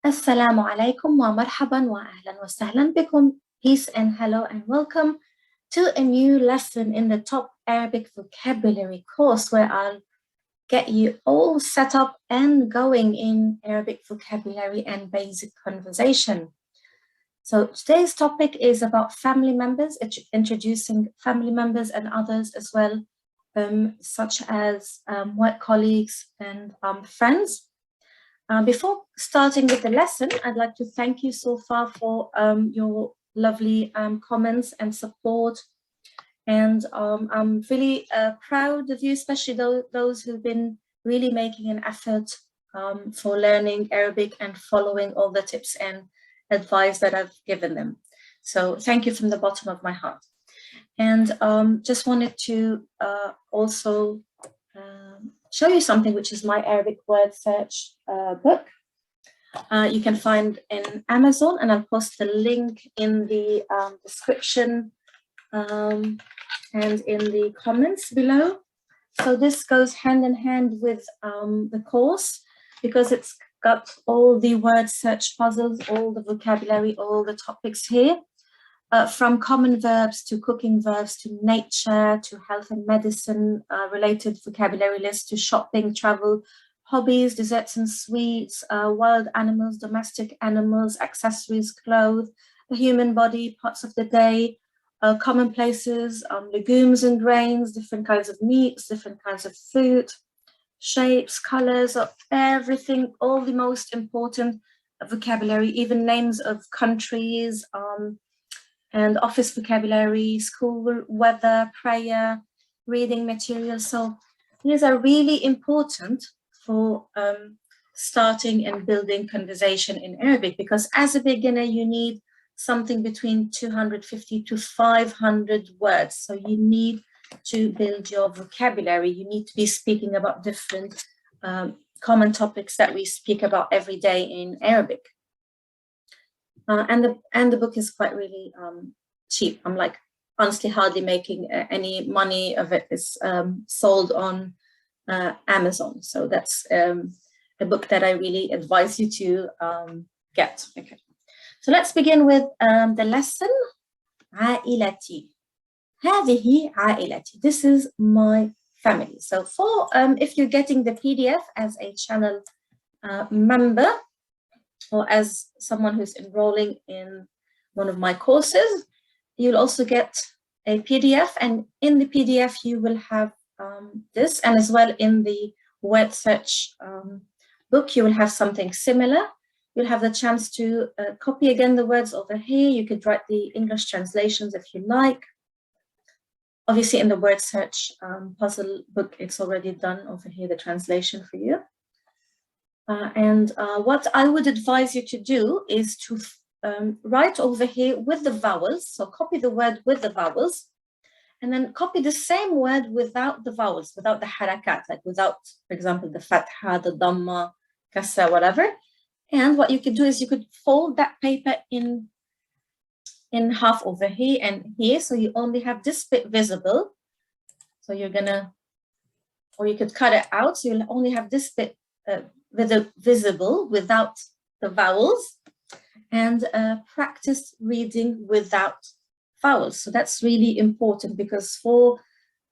Assalamu alaikum wa marhaban wa ahlan wa sahlan bikum. Peace and hello and welcome to a new lesson in the Top Arabic Vocabulary course where I'll get you all set up and going in Arabic vocabulary and basic conversation. So today's topic is about family members, introducing family members and others as well, such as work colleagues and friends. Before starting with the lesson, I'd like to thank you so far for your lovely comments and support. And I'm really proud of you, especially those who've been really making an effort for learning Arabic and following all the tips and advice that I've given them. So thank you from the bottom of my heart. And just wanted to also show you something, which is my Arabic word search book. You can find in Amazon, and I'll post the link in the description and in the comments below. So this goes hand in hand with the course because it's got all the word search puzzles, all the vocabulary, all the topics here. From common verbs to cooking verbs to nature to health and medicine related vocabulary lists to shopping, travel, hobbies, desserts and sweets, wild animals, domestic animals, accessories, clothes, the human body, parts of the day, commonplaces, legumes and grains, different kinds of meats, different kinds of food, shapes, colors, everything, all the most important vocabulary, even names of countries, and office vocabulary, school, weather, prayer, reading material. So these are really important for starting and building conversation in Arabic, because as a beginner, you need something between 250 to 500 words. So you need to build your vocabulary. You need to be speaking about different common topics that we speak about every day in Arabic. And the book is quite really cheap. I'm like honestly hardly making any money of it. It's sold on Amazon. So that's a book that I really advise you to get. Okay. So let's begin with the lesson. عائلتي. هذه عائلتي. This is my family. So for if you're getting the PDF as a channel member, or as someone who's enrolling in one of my courses, you'll also get a PDF, and in the PDF you will have this, and as well in the word search book you will have something similar. You'll have the chance to copy again the words over here. You could write the English translations if you like. Obviously in the word search puzzle book it's already done over here, the translation for you. And what I would advise you to do is to write over here with the vowels. So copy the word with the vowels, and then copy the same word without the vowels, without the harakat, like without, for example, the fatha, the dhamma, kasra, whatever. And what you could do is you could fold that paper in half over here and here, so you only have this bit visible. So you're gonna, or you could cut it out, so you'll only have this bit visible without the vowels, and practice reading without vowels. So that's really important, because for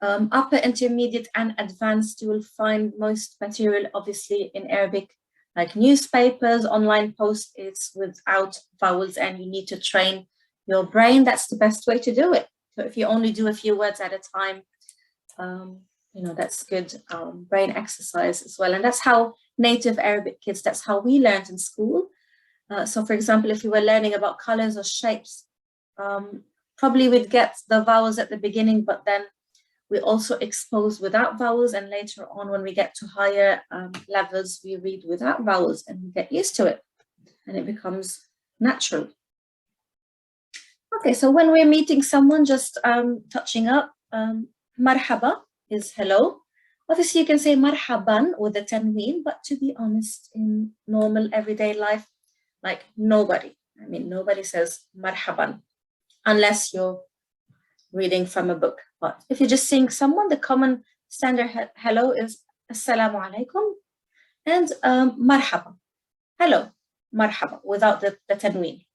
upper, intermediate and advanced you will find most material obviously in Arabic, like newspapers, online posts, it's without vowels, and you need to train your brain. That's the best way to do it. So if you only do a few words at a time, you know, that's good brain exercise as well. And that's how native Arabic kids, that's how we learned in school. So for example, if you were learning about colors or shapes, probably we'd get the vowels at the beginning, but then we also expose without vowels, and later on when we get to higher levels, we read without vowels and we get used to it and it becomes natural. Okay, so when we're meeting someone, just touching up, marhaba is hello. Obviously you can say marhaban with a tanween, but to be honest, in normal everyday life, like nobody says marhaban unless you're reading from a book. But if you're just seeing someone, the common standard hello is assalamu alaikum and marhaba, hello. marhaba, without the tanween.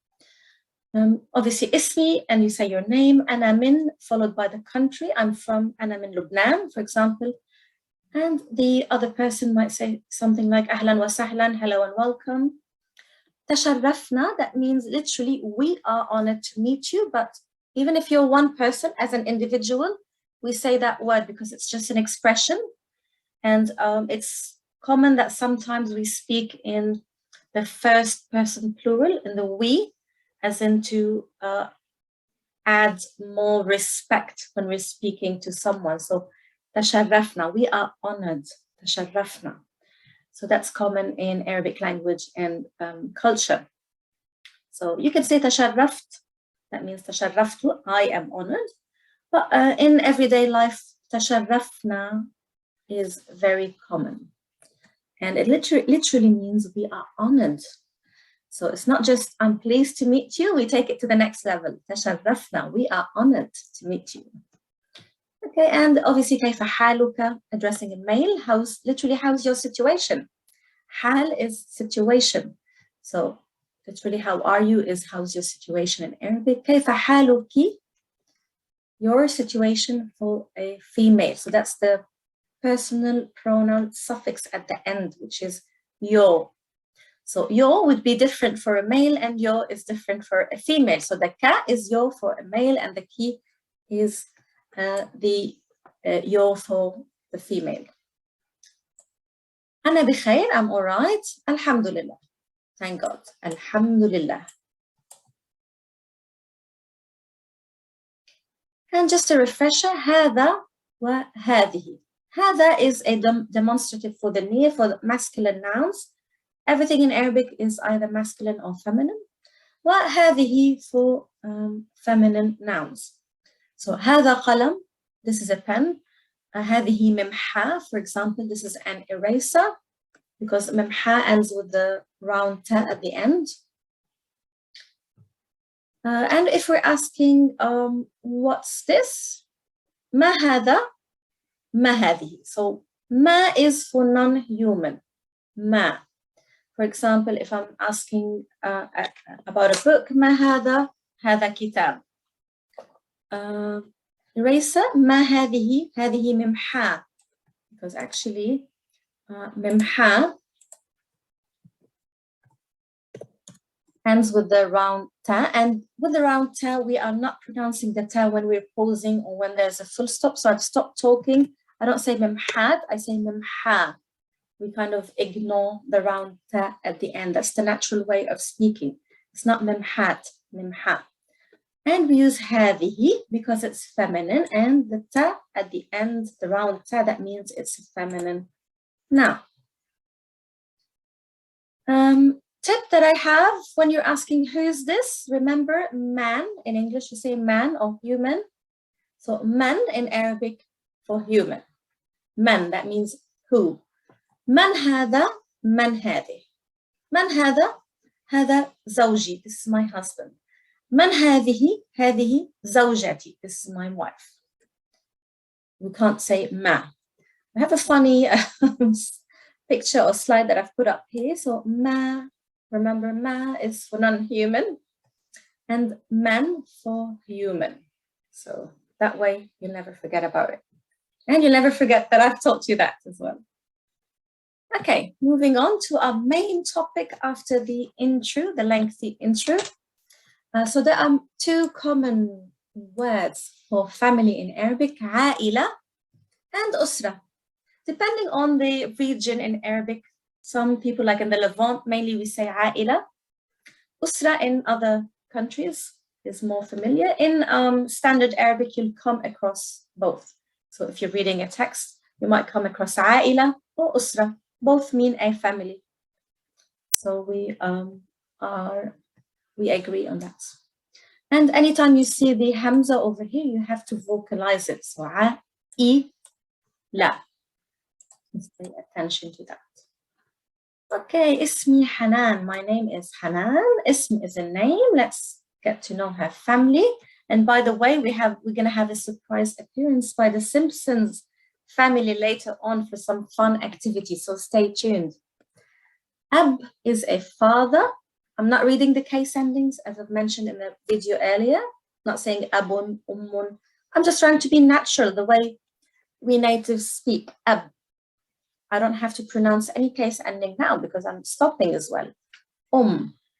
Obviously, ismi, and you say your name, ana min, followed by the country. I'm from, ana min Lebanon, for example. And the other person might say something like ahlan wa sahlan, hello and welcome. Tasharrafna, that means literally we are honored to meet you, but even if you're one person as an individual, we say that word because it's just an expression. And it's common that sometimes we speak in the first person plural, in the we, as in to add more respect when we're speaking to someone. So tasharrafna, we are honored, tasharrafna. So that's common in Arabic language and culture. So you can say tasharraft, that means tasharraftu, I am honored. But in everyday life, tasharrafna is very common. And it literally means we are honored. So it's not just, I'm pleased to meet you, we take it to the next level. Tasharrafna, we are honored to meet you. Okay, and obviously, كيف حالك, addressing a male, how's your situation? Hal is situation. So literally, how are you is how's your situation in Arabic. كيف حالك, your situation for a female. So that's the personal pronoun suffix at the end, which is yo. So yo would be different for a male and yo is different for a female. So the ka is yo for a male and the ki is the yo for the female. أنا بخير, I'm all right. Alhamdulillah. Thank God. Alhamdulillah. And just a refresher, هذا وهذه. هذا is a demonstrative for the near, for the masculine nouns. Everything in Arabic is either masculine or feminine. وهذه for feminine nouns. So هذا قلم, this is a pen. هذه ممحى, for example, this is an eraser because ممحى ends with the round ta at the end. And if we're asking, what's this? ما هذا? ما هذه. So ما is for non-human. ما. For example, if I'm asking about a book, ما هذا? هذا كتاب. Eraser, ما هذه? هذه ممحى. Because actually, ممحى ends with the round ta, and with the round ta, we are not pronouncing the ta when we're pausing or when there's a full stop. So I've stopped talking. I don't say memhad, I say memha. We kind of ignore the round ta at the end. That's the natural way of speaking. It's not memhat, memha. And we use hadihi because it's feminine, and the ta at the end, the round ta, that means it's feminine. Now, tip that I have when you're asking who is this, remember man, in English you say man or human. So man in Arabic for human. Man, that means who. من هذا? من هذه. من هذا? هذا زوجي, this is my husband. من هذه? هذه زوجتي, this is my wife. We can't say ma. I have a funny picture or slide that I've put up here. So ma, remember ma is for non-human and man for human. So that way you'll never forget about it. And you'll never forget that I've taught you that as well. Okay, moving on to our main topic after the intro, the lengthy intro. So there are two common words for family in Arabic, عائلة and أسرة. Depending on the region in Arabic, some people like in the Levant, mainly we say عائلة. أسرة in other countries is more familiar. In standard Arabic, you'll come across both. So if you're reading a text, you might come across عائلة or أسرة. Both mean a family. So we agree on that. And anytime you see the hamza over here, you have to vocalize it. So la. Pay attention to that. Okay, ismi Hanan. My name is Hanan. Ism is a name. Let's get to know her family. And by the way, we're going to have a surprise appearance by the Simpsons family later on for some fun activity. So stay tuned. Ab is a father. I'm not reading the case endings as I've mentioned in the video earlier. Not saying abun, ummun. I'm just trying to be natural the way we natives speak. Ab. I don't have to pronounce any case ending now because I'm stopping as well.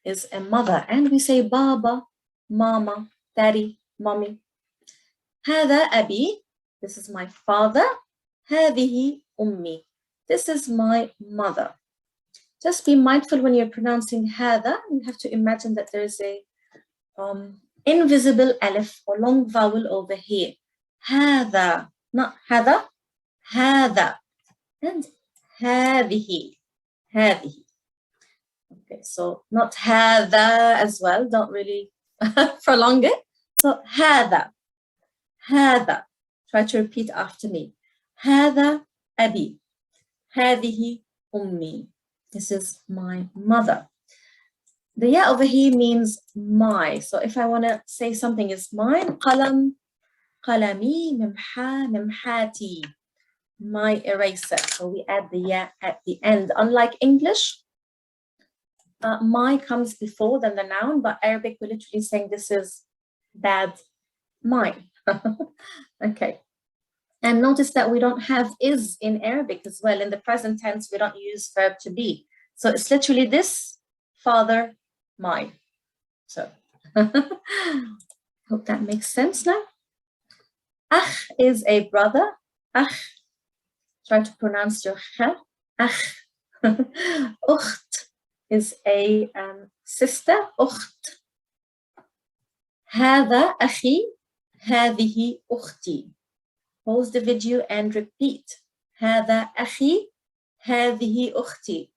Is a mother, and we say baba, mama, daddy, mommy. هذا أبي. This is my father. هذه أمي. This is my mother. Just be mindful when you're pronouncing هذا. You have to imagine that there is a invisible alif or long vowel over here. هذا, not هذا, هذا. And هذه, هذه. Okay, so not هذا as well. Don't really prolong it. So هذا, هذا. Try to repeat after me. هذا أبي. هذه أمي. This is my mother. The ya over here means my. So if I want to say something is mine, قلم, قلمي, ممحى, ممحاتي. My eraser. So we add the ya at the end. Unlike English, my comes before than the noun, but Arabic we're literally saying this is bad mine. Okay. And notice that we don't have is in Arabic as well. In the present tense, we don't use verb to be. So it's literally this, father, mine. So hope that makes sense now. Akh is a brother. Akh. Try to pronounce your kha. Akh. Ukht is a sister. Ukht. هذا أخي. هذه أختي. Pause the video and repeat. هذا أخي. هذه أختي.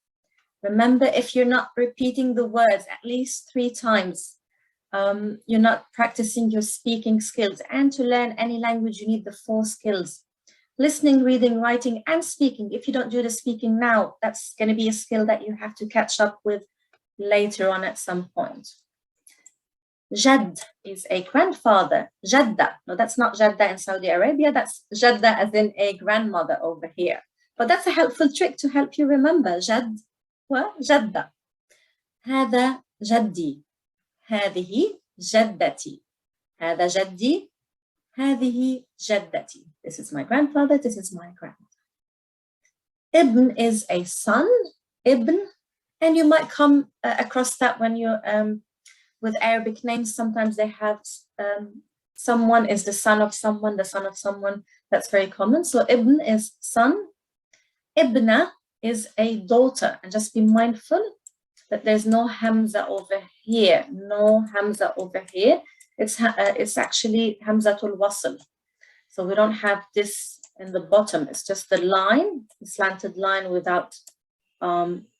Remember, if you're not repeating the words at least 3 times, you're not practicing your speaking skills. And to learn any language, you need the 4 skills. Listening, reading, writing, and speaking. If you don't do the speaking now, that's going to be a skill that you have to catch up with later on at some point. Jad is a grandfather. Jadda. No, that's not Jadda in Saudi Arabia. That's Jadda as in a grandmother over here. But that's a helpful trick to help you remember. Jad wa Jadda. هذا جدي. هذه جدتي. هذا جدي. هذه جدتي. This is my grandfather. This is my grandmother. Ibn is a son. Ibn. And you might come across that when you're with Arabic names. Sometimes they have someone is the son of someone, the son of someone. That's very common. So Ibn is son. Ibna is a daughter. And just be mindful that there's no Hamza over here. No Hamza over here. It's actually Hamzatul Wasl. So we don't have this in the bottom. It's just the line, the slanted line without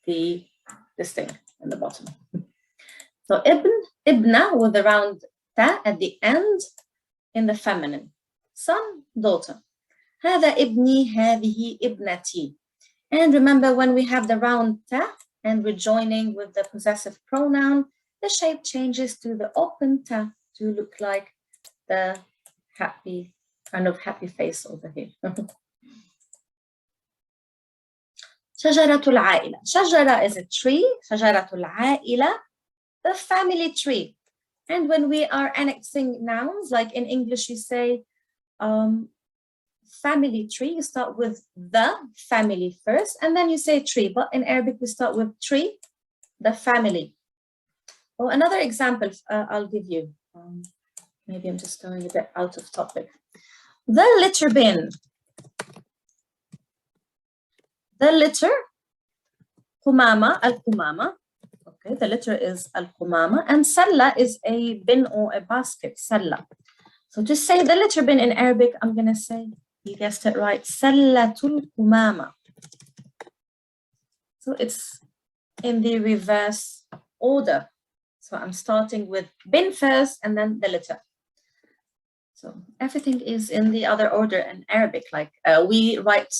this thing in the bottom. So ibna with the round ta at the end in the feminine. Son, daughter. هذا ابني, هذه ابنتي. And remember, when we have the round ta and we're joining with the possessive pronoun, the shape changes to the open ta to look like the happy, kind of happy face over here. شجرة العائلة. شجرة is a tree. شجرة العائلة, the family tree. And when we are annexing nouns, like in English you say family tree, you start with the family first, and then you say tree. But in Arabic we start with tree, the family. Oh, another example I'll give you. Maybe I'm just going a bit out of topic. The litter bin. The litter, qumama, al-qumama. Okay, the litter is al-qumama. And salla is a bin or a basket, salla. So to say the litter bin in Arabic, I'm going to say, you guessed it right, sallatul qumama. So it's in the reverse order. So I'm starting with bin first and then the litter. So everything is in the other order in Arabic, like we write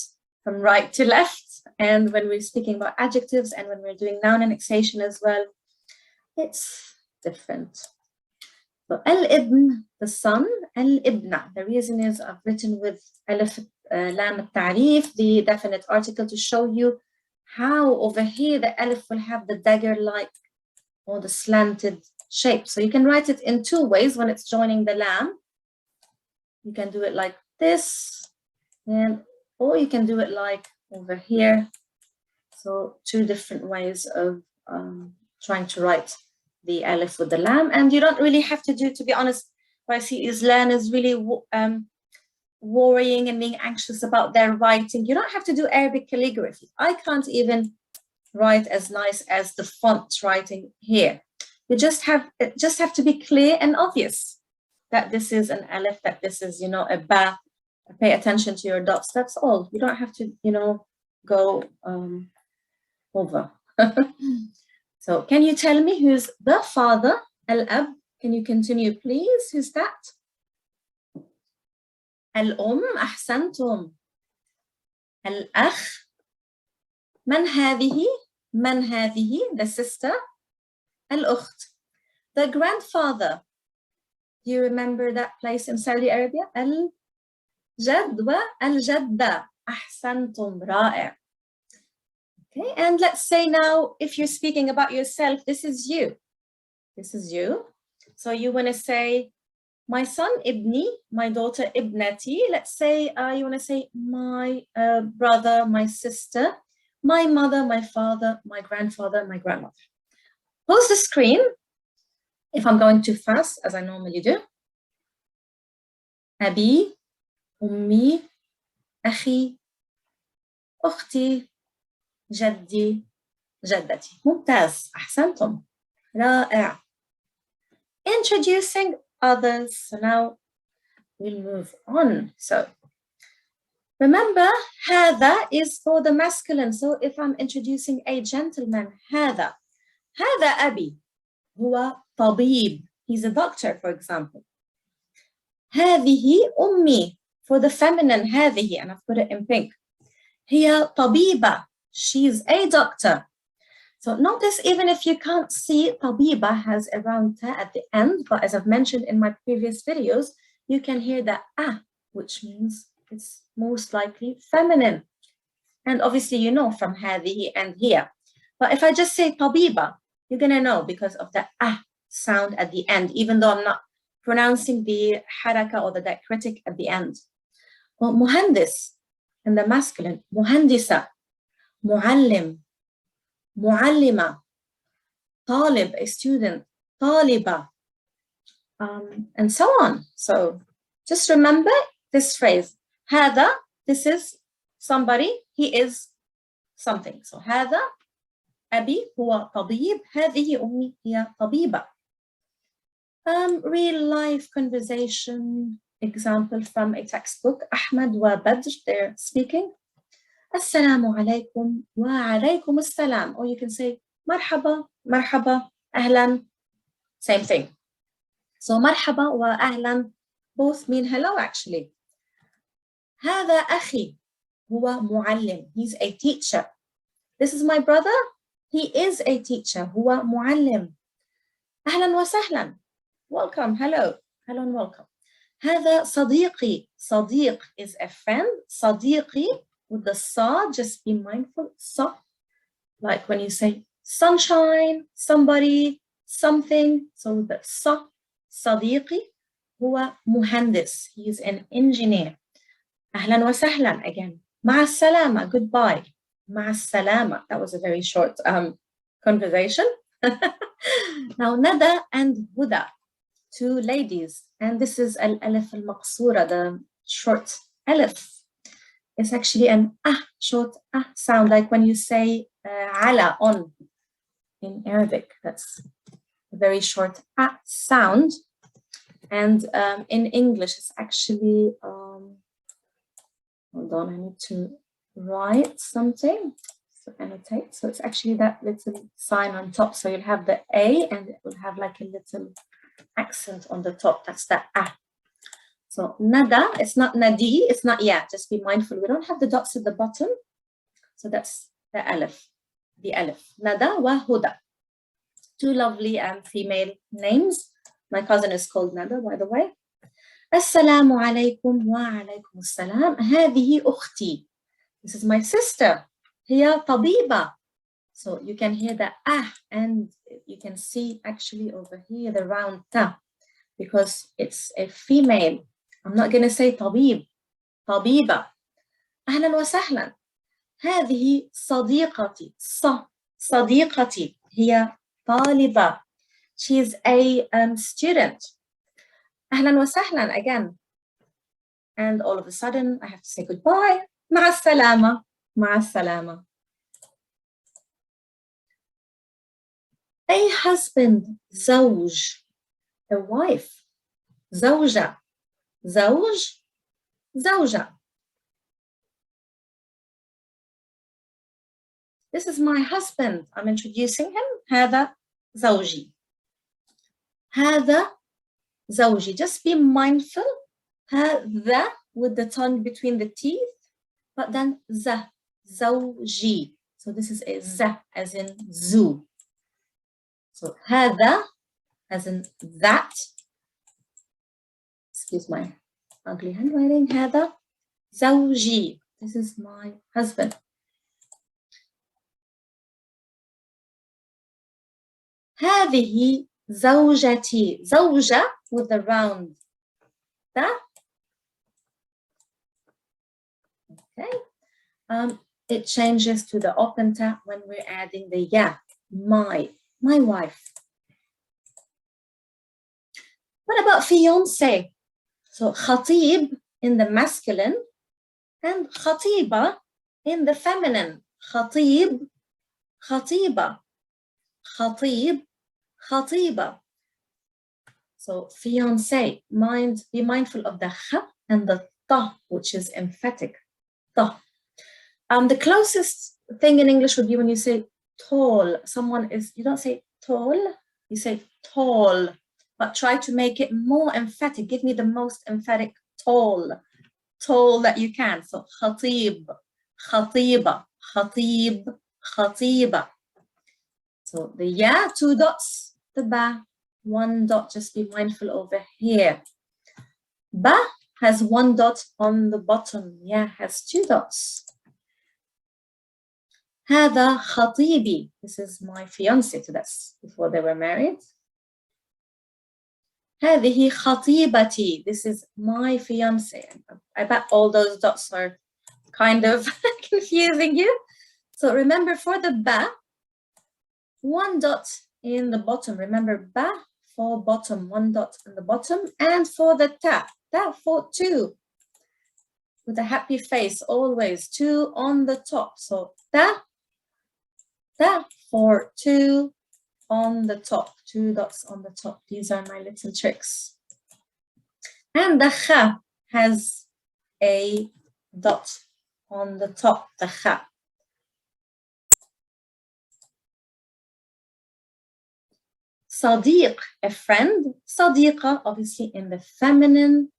from right to left. And when we're speaking about adjectives and when we're doing noun annexation as well, it's different. So al-ibn, the son, al-ibna. The reason is I've written with alif lam al-ta'rif, the definite article, to show you how over here the alif will have the dagger-like or the slanted shape. So you can write it in two ways when it's joining the lam. You can do it like this, or you can do it like over here. So two different ways of trying to write the alif with the lam. And you don't really have to do, to be honest, what I see is Lan is really worrying and being anxious about their writing. You don't have to do Arabic calligraphy. I can't even write as nice as the font writing here. You just have to be clear and obvious that this is an alif, that this is, you know, a ba. Pay attention to your dots. That's all. You don't have to, you know, go over. So can you tell me who's the father? Al-ab. Can you continue, please? Who's that? Al-um. أحسنتم. Al-akh. من هذه? من هذه? The sister. Al-ukht. The grandfather. Do you remember that place in Saudi Arabia? Al-jad wa al-jadda. أحسنتم. رائع. Okay, and let's say now, if you're speaking about yourself, this is you. This is you. So you want to say, my son, ibni, my daughter, ibnati. Let's say you want to say, my brother, my sister, my mother, my father, my grandfather, my grandmother. Pause the screen if I'm going too fast, as I normally do. Abi, ummi, akhi, ukhti, جدي جدتي. ممتاز. أحسنتم. رائع. Introducing others. So now we'll move on. So remember, هذا is for the masculine. So if I'm introducing a gentleman, هذا أبي. هو طبيب. He's a doctor, for example. هذه أمي. For the feminine, هذه, and I've put it in pink. هي طبيبة. She's a doctor. So notice, even if you can't see, tabiba has a round ta at the end, but as I've mentioned in my previous videos, you can hear that which means it's most likely feminine. And obviously, you know from hadihi and here. But if I just say tabiba, you're going to know because of the sound at the end, even though I'm not pronouncing the haraka or the diacritic at the end. Well, muhandis in the masculine, muhandisa. معلم, معلمة, طالب, a student, طالبة, and so on. So just remember this phrase. هذا, this is somebody, he is something. So هذا أبي هو طبيب, هذه أمي هي طبيبة. Real life conversation example from a textbook. Ahmad wa Badr, they're speaking. Assalamu alaikum wa alaikum assalam. Or you can say marhaba, marhaba, ahlan. Same thing. So marhaba wa ahlan both mean hello actually. هذا أخي هو معلم. He's a teacher. This is my brother. He is a teacher. هو معلم. أهلا وسهلا. Welcome. Hello. Hello and welcome. هذا صديقي. صديق is a friend. صديقي with the sa, just be mindful, sa. Like when you say sunshine, somebody, something. So the sa, صديقي, هو مهندس. He is an engineer. أهلا وسهلا again. مع السلامة, goodbye. مع السلامة. That was a very short conversation. Now Nada and Huda, two ladies. And this is al-alif al-maqsura, the short alif. It's actually an short sound, like when you say ala, on, in Arabic. That's a very short sound. And in English, it's actually, hold on, I need to write something, so annotate. So it's actually that little sign on top. So you'll have the A and it will have like a little accent on the top. That's the So nada, it's not nadi, it's not ya. Just be mindful. We don't have the dots at the bottom. So that's the alif, the alif. Nada wa huda. Two lovely female names. My cousin is called Nada, by the way. Assalamu alaikum wa alaikum assalam. هذه أختي. This is my sister. هي طبيبة. So you can hear the ah, and you can see actually over here the round ta, because it's a female. I'm not going to say طبيب, طبيبة. أهلا وسهلا. هذه صديقتي. صديقتي هي طالبة. She's a student. أهلا وسهلا again. And all of a sudden I have to say goodbye. مع السلامة. مع السلامة. A husband, زوج. A wife, زوجة. زوج, زوجة. This is my husband. I'm introducing him. هذا زوجي. هذا زوجي. Just be mindful. هذا with the tongue between the teeth, but then زوجي. So this is a z as in zoo. So هذا as in that. Excuse my ugly handwriting. هذا زوجي. This is my husband. هذه زوجتي. زوجة with the round that. Okay. It changes to the open ta when we're adding the ya. My wife. What about fiance? So خطيب in the masculine and خطيبة in the feminine. خطيب, خطيبة. خطيب, خطيبة. So fiancé, be mindful of the kh and the ta, which is emphatic. Ta. The closest thing in English would be when you say tall. Someone is, you don't say tall, you say tall, but try to make it more emphatic. Give me the most emphatic tall that you can. So khatib, khatiba, khatib, khatiba. So the ya, 2 dots, the ba, 1 dot, just be mindful over here. Ba has 1 dot on the bottom, ya has 2 dots. هذا خطيبي. This is my fiance, so that's before they were married. هذه خطيبتي. This is my fiance. I bet all those dots are kind of confusing you. So remember, for the ba, 1 dot in the bottom. Remember, ba for bottom, 1 dot in the bottom. And for the ta for 2. With a happy face, always 2 on the top. So ta for 2 on the top, 2 dots on the top. These are my little tricks. And the kha has a dot on the top, the kha. صديق, a friend. صديقة, obviously in the feminine.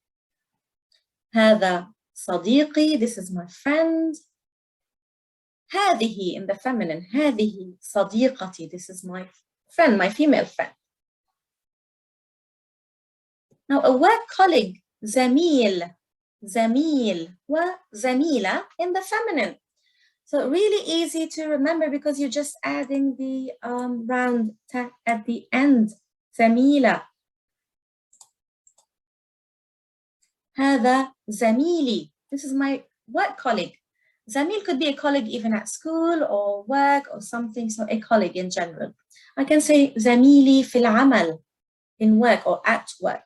هذا صديقي, this is my friend. هذه in the feminine. هذه صديقتي, this is my friend, my female friend. Now a work colleague, زميل, زميل, وزميلة in the feminine. So really easy to remember because you're just adding the round ta at the end. زميلة. هذا زميلي. This is my work colleague. زميل could be a colleague even at school or work or something, so a colleague in general. I can say زميلي في العمل, in work or at work.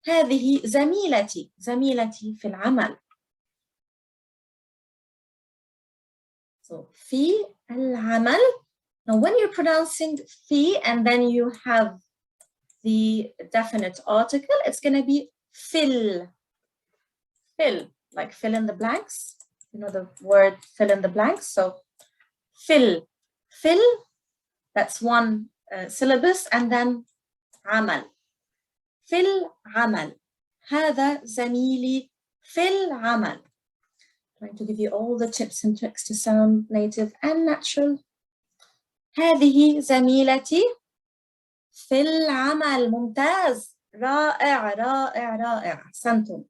هذه زميلتي, زميلتي في العمل. So في العمل. Now when you're pronouncing في and then you have the definite article, it's going to be fill, like fill in the blanks. You know the word fill in the blanks. So fill, that's 1 syllabus, and then عمل. في العمل. هذا زميلي في العمل. Trying to give you all the tips and tricks to sound native and natural. هذه زميلتي في العمل. ممتاز. رائع رائع رائع. أحسنتم.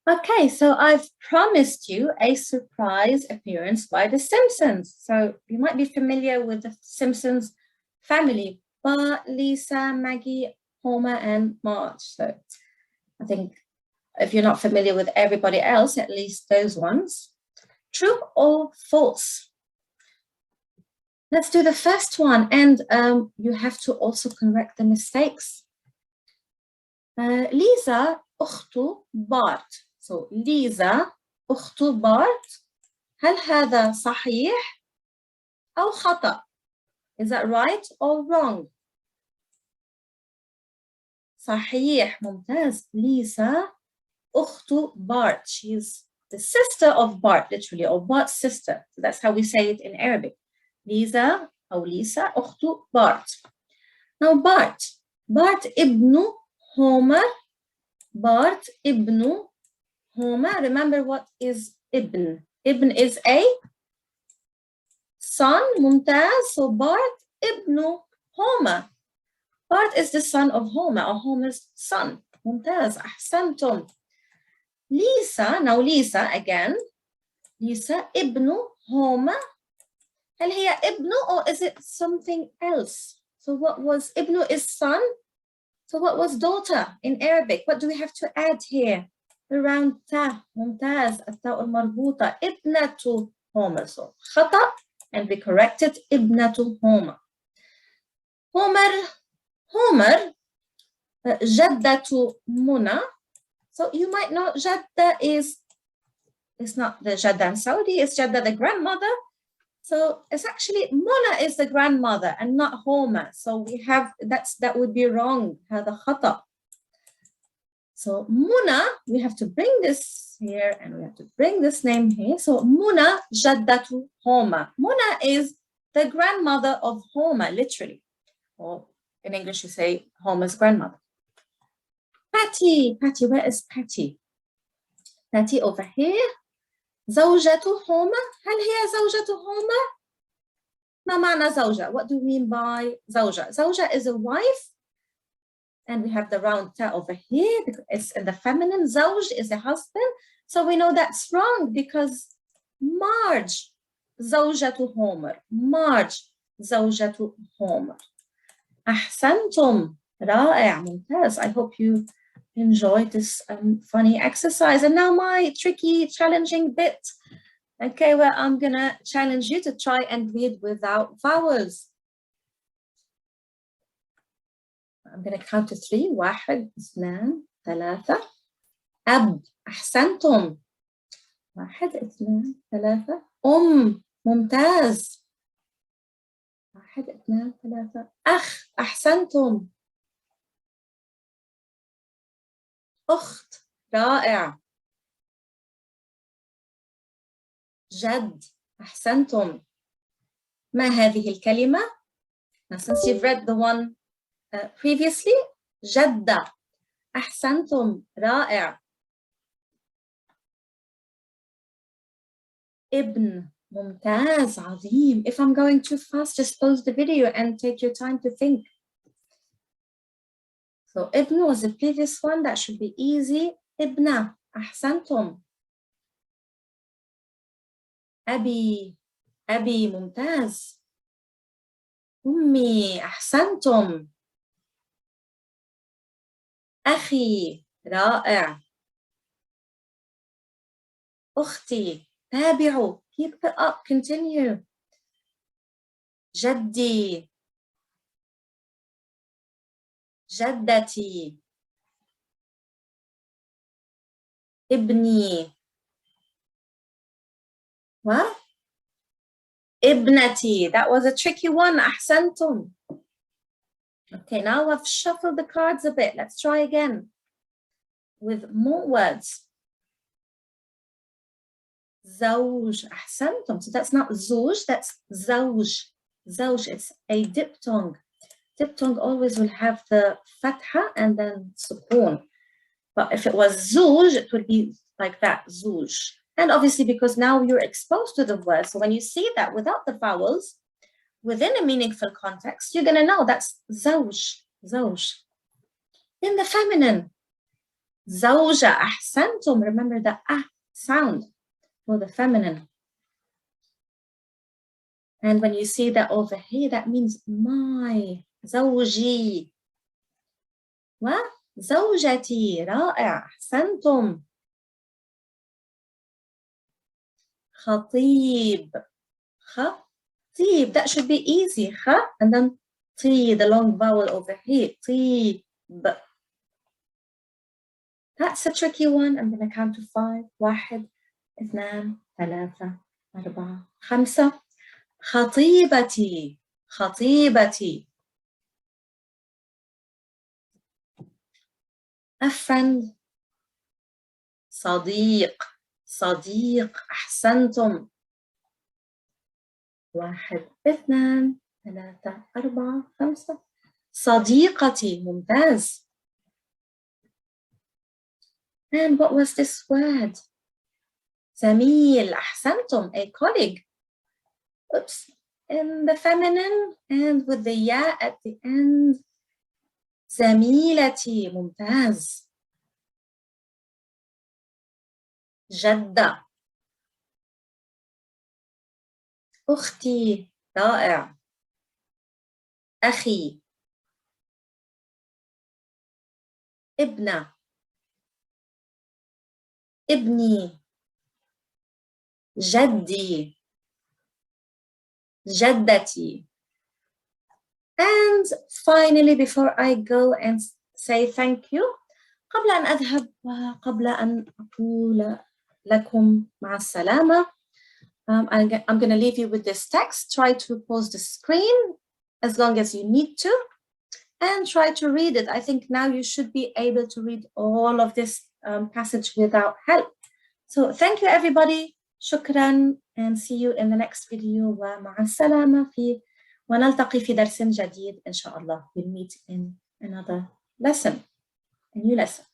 Okay, so I've promised you a surprise appearance by The Simpsons. So you might be familiar with the Simpsons family, Bart, Lisa, Maggie, Homer, and Marge. So I think if you're not familiar with everybody else, at least those ones. True or false? Let's do the first one. And you have to also correct the mistakes. Lisa أخت بارت. So ليزا أخت بارت. هل هذا صحيح أو خطأ? Is that right or wrong? صحيح. ممتاز. ليزا أخت بارت. She's the sister of Bart, literally, or Bart's sister. So that's how we say it in Arabic. ليزا أو ليسا أخت بارت. Now Bart ابن Homer. Bart ابن Homer. Remember what is ibn? Ibn is a son. ممتاز. So Bart ابن Homer. Bart is the son of Homer, or Homer's son. ممتاز. أحسنتم. Lisa, now Lisa again. Lisa ابن Homer. هل هي ابن or is it something else? So what was ابن is son? So what was daughter in Arabic? What do we have to add here? Around ta. ممتاز. التاء المربوطة. ابنة Homer. So خطأ, and we corrected ابنة Homer. Homer جدة منى. So you might know Jadda it's not the Jadda in Saudi, it's Jadda the grandmother. So it's actually Mona is the grandmother and not Homer. So we have that would be wrong. هذا خطأ. So Muna, we have to bring this here and we have to bring this name here. So Muna Jaddatu Homer. Muna is the grandmother of Homer, literally. Or in English you say Homer's grandmother. Patty, where is Patty? Patty over here. زوجة Homer. هل هي زوجة Homer? ما معنى زوجة? What do we mean by زوجة? زوجة is a wife. And we have the round ta over here because it's in the feminine. زوج is a husband. So we know that's wrong because Marge زوجة Homer. Marge زوجة Homer. أحسنتم. رائع. ممتاز. I hope you enjoyed this funny exercise. And now my tricky, challenging bit. Okay, well, I'm gonna challenge you to try and read without vowels. I'm gonna count to 3. 1 2 3. أب. أحسنتم. 1 2 3. ممتاز. 1 2 3. أخ. أحسنتم. أخت. رائع. جد. أحسنتم. ما هذه الكلمة? Now, since you've read the one previously, جدة. أحسنتم. رائع. ابن. ممتاز. عظيم. If I'm going too fast, just pause the video and take your time to think. So ابن was the previous one. That should be easy. ابنة. أحسنتم. أبي. ممتاز. أمي. أحسنتم. أخي. رائع. أختي. تابعوا. Keep it up. Continue. جدي. جدتي. ابني. What? ابنتي. That was a tricky one. أحسنتم. Okay, now I've shuffled the cards a bit. Let's try again with more words. زوج. أحسنتم. So that's not زوج, that's زوج. زوج, it's a diphthong. Diphthong always will have the fatha and then sukun. But if it was زوج, it would be like that, زوج. And obviously because now you're exposed to the word, so when you see that without the vowels, within a meaningful context, you're gonna know that's زوج. In the feminine, زوجة. أحسنتم. Remember the sound for the feminine. And when you see that over here, that means my. زوجي وزوجتي. رائع. أحسنتم. خطيب. خطيب. That should be easy. خ and then T, the long vowel over here. طيب. That's a tricky one. I'm going to count to 5. 1 2 3 4 5. خطيبتي. خطيبتي. A friend. صديق. صديق. أحسنتم. 1 2 3 4 5. صديقتي. ممتاز. And what was this word? زميل. أحسنتم. A colleague. Oops. In the feminine and with the ya at the end. زميلتي. ممتاز. جدة. أختي. رائع. أخي. ابنة. ابني. جدي. جدتي. And finally, before I go and say thank you, قبل أن أذهب وقبل أن أقول لكم مع السلامة, I'm going to leave you with this text. Try to pause the screen as long as you need to and try to read it. I think now you should be able to read all of this passage without help. So thank you everybody. شكرا and see you in the next video. ومع السلامة ونلتقي في درس جديد إن شاء الله. We'll meet in another lesson, a new lesson.